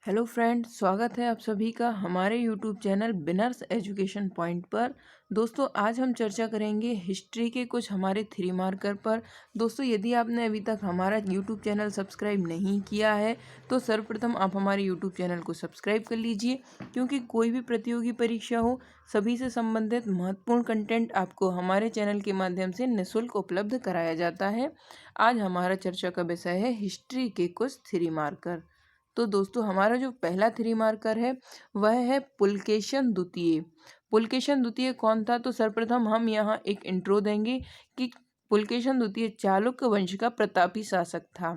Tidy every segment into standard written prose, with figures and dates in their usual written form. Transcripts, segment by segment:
Hello friends, स्वागत है आप सभी का हमारे यूट्यूब चैनल बिनर्स एजुकेशन पॉइंट पर। दोस्तों, आज हम चर्चा करेंगे हिस्ट्री के कुछ हमारे थ्री मार्कर पर। दोस्तों, यदि आपने अभी तक हमारा यूट्यूब चैनल सब्सक्राइब नहीं किया है तो सर्वप्रथम आप हमारे यूट्यूब चैनल को सब्सक्राइब कर लीजिए, क्योंकि कोई भी प्रतियोगी परीक्षा हो, सभी से संबंधित महत्वपूर्ण कंटेंट आपको हमारे चैनल के माध्यम से निःशुल्क उपलब्ध कराया जाता है। आज हमारा चर्चा का विषय है हिस्ट्री के कुछ थ्री मार्कर। तो दोस्तों, हमारा जो पहला थ्री मार्कर है वह है पुलकेशन द्वितीय। पुलकेशन द्वितीय कौन था? तो सर्वप्रथम हम यहाँ एक इंट्रो देंगे कि पुलकेशन द्वितीय चालुक्य वंश का प्रतापी शासक था।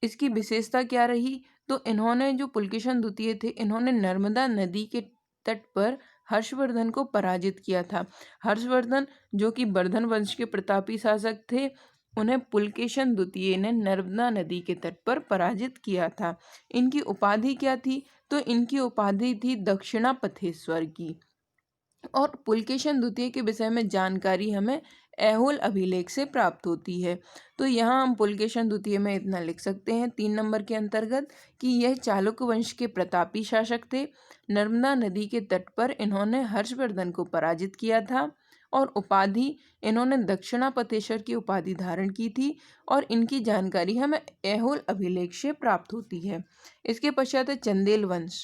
इसकी विशेषता क्या रही? तो इन्होंने जो पुलकेशन द्वितीय थे, इन्होंने नर्मदा नदी के तट पर हर्षवर्धन को पराजित किया था। हर्षवर्धन जो कि वर्धन वंश के प्रतापी शासक थे, उन्हें पुलकेशन द्वितीय ने नर्मदा नदी के तट पर पराजित किया था। इनकी उपाधि क्या थी? तो इनकी उपाधि थी दक्षिणापथेश्वर की। और पुलकेशन द्वितीय के विषय में जानकारी हमें ऐहोल अभिलेख से प्राप्त होती है। तो यहाँ हम पुलकेशन द्वितीय में इतना लिख सकते हैं 3 नंबर के अंतर्गत कि यह चालुक्य वंश के प्रतापी शासक थे। नर्मदा नदी के तट पर इन्होंने हर्षवर्धन को पराजित किया था और उपाधि इन्होंने दक्षिणापथेश्वर की उपाधि धारण की थी, और इनकी जानकारी हमें ऐहोल अभिलेख से प्राप्त होती है। इसके पश्चात है चंदेल वंश।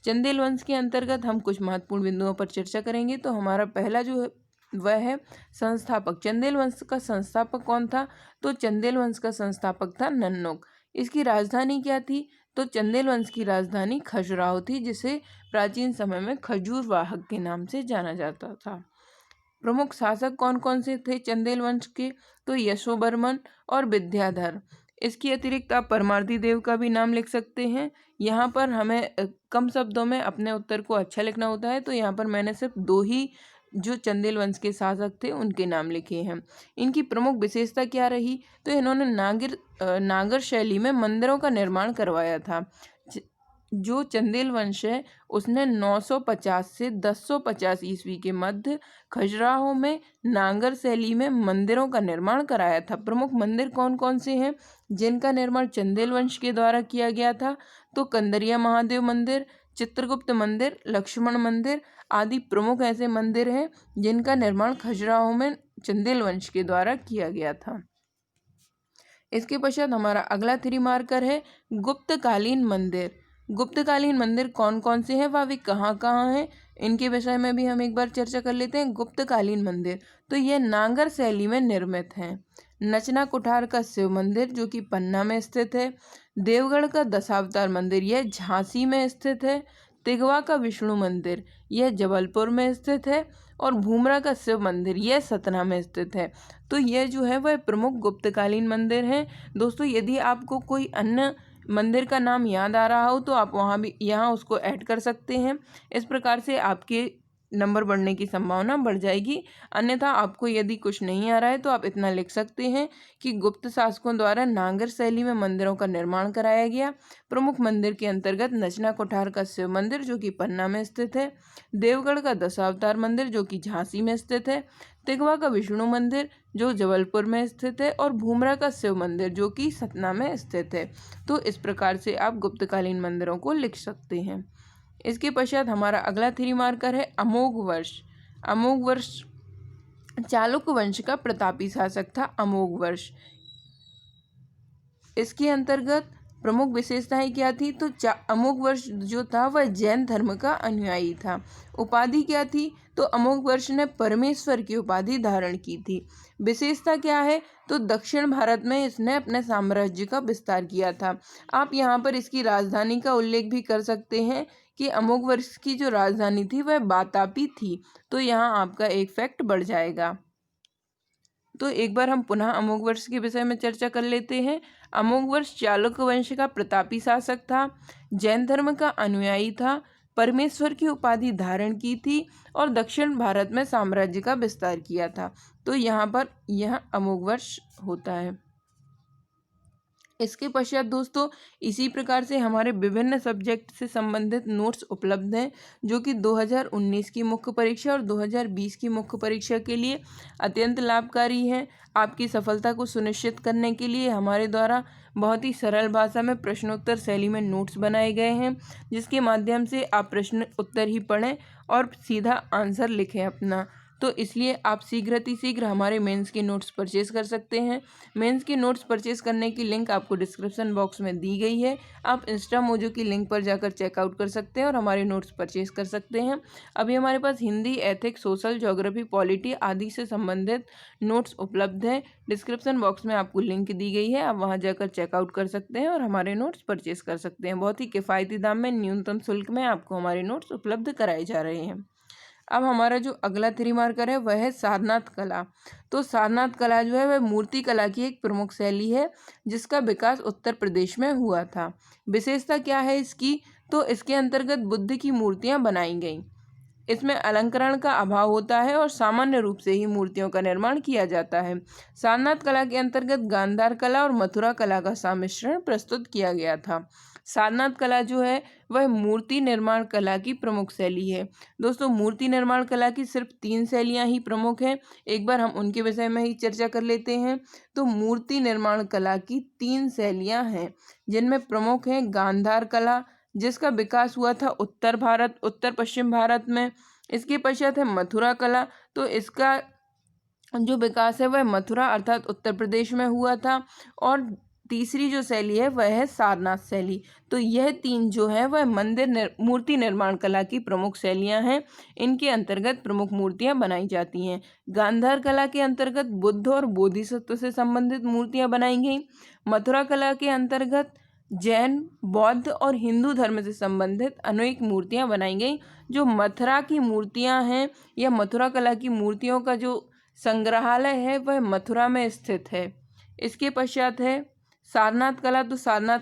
चंदेल वंश के अंतर्गत हम कुछ महत्वपूर्ण बिंदुओं पर चर्चा करेंगे। तो हमारा पहला जो है वह है संस्थापक। चंदेल वंश का संस्थापक कौन था? तो चंदेल वंश का संस्थापक था नन्नुक। इसकी राजधानी क्या थी? तो चंदेल वंश की राजधानी खजुराहो थी, जिसे प्राचीन समय में खजूर वाहक के नाम से जाना जाता था। प्रमुख शासक कौन कौन से थे चंदेल वंश के? तो यशोवर्मन और विद्याधर। इसके अतिरिक्त आप परमार्दी देव का भी नाम लिख सकते हैं। यहाँ पर हमें कम शब्दों में अपने उत्तर को अच्छा लिखना होता है, तो यहाँ पर मैंने सिर्फ 2 ही जो चंदेल वंश के शासक थे उनके नाम लिखे हैं। इनकी प्रमुख विशेषता क्या रही? तो इन्होंने नागर शैली में मंदिरों का निर्माण करवाया था। जो चंदेल वंश है उसने 950 से 1050 ईस्वी के मध्य खजुराहो में नागर शैली में मंदिरों का निर्माण कराया था। प्रमुख मंदिर कौन कौन से हैं जिनका निर्माण चंदेल वंश के द्वारा किया गया था? तो कंदरिया महादेव मंदिर, चित्रगुप्त मंदिर, लक्ष्मण मंदिर आदि प्रमुख ऐसे मंदिर हैं जिनका निर्माण खजुराहो में चंदेल वंश के द्वारा किया गया था। इसके पश्चात हमारा अगला थ्री मार्कर है गुप्तकालीन मंदिर। गुप्तकालीन मंदिर कौन कौन से हैं, वे कहाँ कहाँ हैं, इनके विषय में भी हम एक बार चर्चा कर लेते हैं। गुप्तकालीन मंदिर तो यह नागर शैली में निर्मित हैं। नचना कुठार का शिव मंदिर जो कि पन्ना में स्थित है। देवगढ़ का दशावतार मंदिर यह झांसी में स्थित है। तिगवा का विष्णु मंदिर यह जबलपुर में स्थित है। और भूमरा का शिव मंदिर यह सतना में स्थित है। तो यह जो है वह प्रमुख गुप्तकालीन मंदिर हैं। दोस्तों, यदि आपको कोई अन्य मंदिर का नाम याद आ रहा हो तो आप वहाँ भी यहाँ उसको ऐड कर सकते हैं। इस प्रकार से आपके नंबर बढ़ने की संभावना बढ़ जाएगी। अन्यथा आपको यदि कुछ नहीं आ रहा है तो आप इतना लिख सकते हैं कि गुप्त शासकों द्वारा नागर शैली में मंदिरों का निर्माण कराया गया। प्रमुख मंदिर के अंतर्गत नचना कोठार का शिव मंदिर जो कि पन्ना में स्थित है। देवगढ़ का दशावतार मंदिर जो कि झांसी में स्थित है। तिगवा का विष्णु मंदिर जो जबलपुर में स्थित है। और भूमरा का शिव मंदिर जो कि सतना में स्थित है। तो इस प्रकार से आप गुप्तकालीन मंदिरों को लिख सकते हैं। इसके पश्चात हमारा अगला थ्री मार्कर है अमोघ वर्ष। अमोघ वर्ष चालुक्य वंश का प्रतापी शासक था। अमोघ वर्ष इसके अंतर्गत प्रमुख विशेषताएं क्या थी? तो अमोघ वर्ष जो था वह जैन धर्म का अनुयायी था। उपाधि क्या थी? तो अमोघ वर्ष ने परमेश्वर की उपाधि धारण की थी। विशेषता क्या है? तो दक्षिण भारत में इसने अपने साम्राज्य का विस्तार किया था। आप यहाँ पर इसकी राजधानी का उल्लेख भी कर सकते हैं कि अमोघ वर्ष की जो राजधानी थी वह वातापी थी। तो यहाँ आपका एक फैक्ट बढ़ जाएगा। तो एक बार हम पुनः अमोघ वर्ष के विषय में चर्चा कर लेते हैं। अमोघ वर्ष चालुक्य वंश का प्रतापी शासक था, जैन धर्म का अनुयायी था, परमेश्वर की उपाधि धारण की थी और दक्षिण भारत में साम्राज्य का विस्तार किया था। तो यहाँ पर यह अमोघ वर्ष होता है। इसके पश्चात दोस्तों इसी प्रकार से हमारे विभिन्न सब्जेक्ट से संबंधित नोट्स उपलब्ध हैं, जो कि 2019 की मुख्य परीक्षा और 2020 की मुख्य परीक्षा के लिए अत्यंत लाभकारी हैं। आपकी सफलता को सुनिश्चित करने के लिए हमारे द्वारा बहुत ही सरल भाषा में प्रश्नोत्तर शैली में नोट्स बनाए गए हैं, जिसके माध्यम से आप प्रश्न उत्तर ही पढ़ें और सीधा आंसर लिखें अपना। तो इसलिए आप शीघ्र हमारे मेंस के नोट्स परचेज़ कर सकते हैं। मेंस के नोट्स परचेज़ करने की लिंक आपको डिस्क्रिप्शन बॉक्स में दी गई है। आप इंस्टा मोजो की लिंक पर जाकर चेकआउट कर सकते हैं और हमारे नोट्स परचेज़ कर सकते हैं। अभी हमारे पास Hindi, ethics, social, geography, polity आदि से संबंधित नोट्स उपलब्ध हैं। डिस्क्रिप्शन बॉक्स में आपको लिंक दी गई है, आप वहाँ जाकर चेकआउट कर सकते हैं और हमारे नोट्स परचेज़ कर सकते हैं। बहुत ही किफ़ायती दाम में, न्यूनतम शुल्क में आपको हमारे नोट्स उपलब्ध कराए जा रहे हैं। अब हमारा जो अगला 3 मार्कर है वह है सारनाथ कला। तो सारनाथ कला जो है वह मूर्ति कला की एक प्रमुख शैली है, जिसका विकास उत्तर प्रदेश में हुआ था। विशेषता क्या है इसकी? तो इसके अंतर्गत बुद्ध की मूर्तियां बनाई गईं। इसमें अलंकरण का अभाव होता है और सामान्य रूप से ही मूर्तियों का निर्माण किया जाता है। सारनाथ कला के अंतर्गत गांधार कला और मथुरा कला का सम्मिश्रण प्रस्तुत किया गया था। सारनाथ कला जो है वह मूर्ति निर्माण कला की प्रमुख शैली है। दोस्तों मूर्ति निर्माण कला की सिर्फ 3 शैलियां ही प्रमुख हैं। एक बार हम उनके विषय में ही चर्चा कर लेते हैं। तो मूर्ति निर्माण कला की 3 शैलियां हैं, जिनमें प्रमुख हैं गांधार कला, जिसका विकास हुआ था उत्तर पश्चिम भारत में। इसके पश्चात है मथुरा कला, तो इसका जो विकास है वह मथुरा अर्थात उत्तर प्रदेश में हुआ था। और तीसरी जो शैली है वह है सारनाथ शैली। तो यह 3 जो है वह मूर्ति निर्माण कला की प्रमुख शैलियां हैं। इनके अंतर्गत प्रमुख मूर्तियां बनाई जाती हैं। गांधार कला के अंतर्गत बुद्ध और बोधिसत्व से संबंधित मूर्तियां बनाई गई। मथुरा कला के अंतर्गत जैन, बौद्ध और हिंदू धर्म से संबंधित अनेक मूर्तियां बनाई गई। जो मथुरा की मूर्तियां हैं या मथुरा कला की मूर्तियों का जो संग्रहालय है वह मथुरा में स्थित है। इसके पश्चात है सारनाथ कला। तो सारनाथ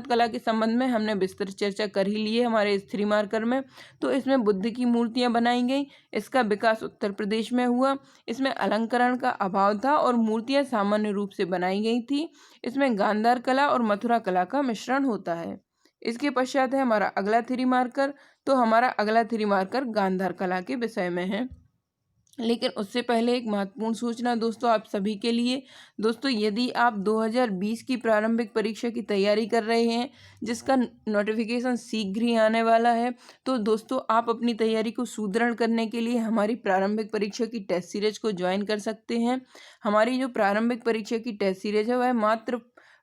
कला के संबंध में हमने विस्तृत चर्चा कर ही ली है हमारे इस 3 मार्कर में। तो इसमें बुद्ध की मूर्तियां बनाई गई। इसका विकास उत्तर प्रदेश में हुआ। इसमें अलंकरण का अभाव था और मूर्तियां सामान्य रूप से बनाई गई थी। इसमें गांधार कला और मथुरा कला का मिश्रण होता है। इसके पश्चात है हमारा अगला 3 मार्कर। तो हमारा अगला 3 मार्कर गांधार कला के विषय में है। लेकिन उससे पहले एक महत्वपूर्ण सूचना दोस्तों आप सभी के लिए। दोस्तों यदि आप 2020 की प्रारंभिक परीक्षा की तैयारी कर रहे हैं, जिसका नोटिफिकेशन शीघ्र ही आने वाला है, तो दोस्तों आप अपनी तैयारी को सुदृढ़ करने के लिए हमारी प्रारंभिक परीक्षा की टेस्ट सीरीज को ज्वाइन कर सकते हैं। हमारी जो प्रारंभिक परीक्षा की टेस्ट सीरीज है वह मात्र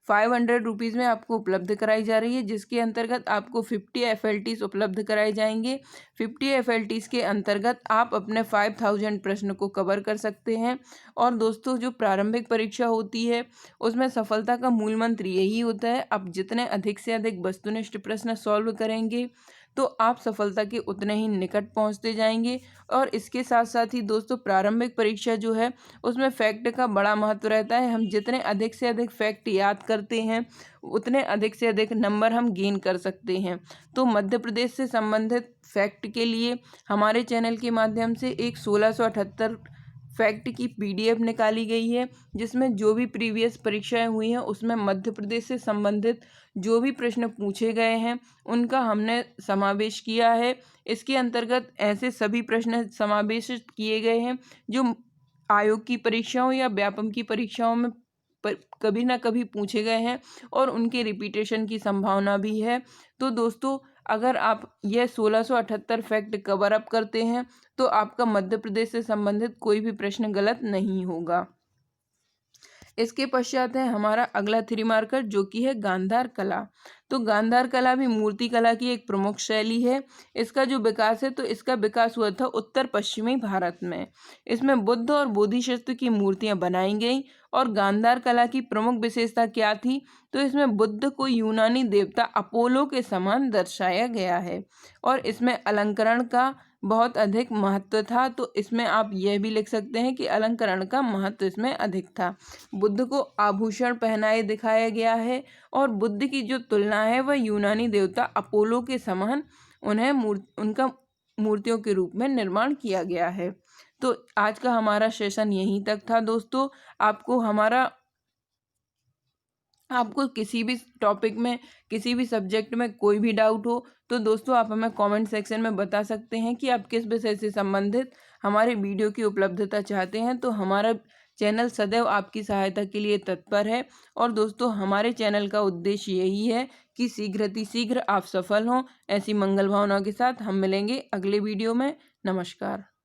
500 रुपीज़ में आपको उपलब्ध कराई जा रही है, जिसके अंतर्गत आपको 50 FLTs उपलब्ध कराए जाएंगे। 50 FLTs के अंतर्गत आप अपने 5000 प्रश्न को कवर कर सकते हैं। और दोस्तों जो प्रारंभिक परीक्षा होती है उसमें सफलता का मूल मंत्र यही होता है, आप जितने अधिक से अधिक वस्तुनिष्ठ प्रश्न सॉल्व करेंगे तो आप सफलता के उतने ही निकट पहुंचते जाएंगे। और इसके साथ साथ ही दोस्तों प्रारंभिक परीक्षा जो है उसमें फैक्ट का बड़ा महत्व रहता है। हम जितने अधिक से अधिक फैक्ट याद करते हैं उतने अधिक से अधिक नंबर हम गेन कर सकते हैं। तो मध्य प्रदेश से संबंधित फैक्ट के लिए हमारे चैनल के माध्यम से एक 1678 फैक्ट की PDF निकाली गई है, जिसमें जो भी प्रीवियस परीक्षाएं हुई हैं उसमें मध्य प्रदेश से संबंधित जो भी प्रश्न पूछे गए हैं उनका हमने समावेश किया है। इसके अंतर्गत ऐसे सभी प्रश्न समावेशित किए गए हैं जो आयोग की परीक्षाओं या व्यापम की परीक्षाओं में कभी ना कभी पूछे गए हैं और उनके रिपीटेशन की संभावना भी है। तो दोस्तों अगर आप यह 1678 फैक्ट कवर अप करते हैं तो आपका मध्य प्रदेश से संबंधित कोई भी प्रश्न गलत नहीं होगा। इसके पश्चात है हमारा अगला 3 मार्कर, जो कि है गांधार कला। तो गांधार कला भी मूर्ति कला की एक प्रमुख शैली है। इसका जो विकास है तो इसका विकास हुआ था उत्तर पश्चिमी भारत में। इसमें बुद्ध और बोधिसत्व की मूर्तियां बनाई गई। और गांधार कला की प्रमुख विशेषता क्या थी? तो इसमें बुद्ध को यूनानी देवता अपोलो के समान दर्शाया गया है और इसमें अलंकरण का बहुत अधिक महत्व था। तो इसमें आप यह भी लिख सकते हैं कि अलंकरण का महत्व इसमें अधिक था। बुद्ध को आभूषण पहनाए दिखाया गया है और बुद्ध की जो तुलना है वह यूनानी देवता अपोलो के समान उन्हें उनका मूर्तियों के रूप में निर्माण किया गया है। तो आज का हमारा सेशन यहीं तक था दोस्तों। आपको हमारा आपको किसी भी टॉपिक में, किसी भी सब्जेक्ट में कोई भी डाउट हो तो दोस्तों आप हमें कमेंट सेक्शन में बता सकते हैं कि आप किस विषय से संबंधित हमारे वीडियो की उपलब्धता चाहते हैं। तो हमारा चैनल सदैव आपकी सहायता के लिए तत्पर है। और दोस्तों हमारे चैनल का उद्देश्य यही है कि शीघ्र आप सफल हों। ऐसी मंगल भावना के साथ हम मिलेंगे अगले वीडियो में। नमस्कार।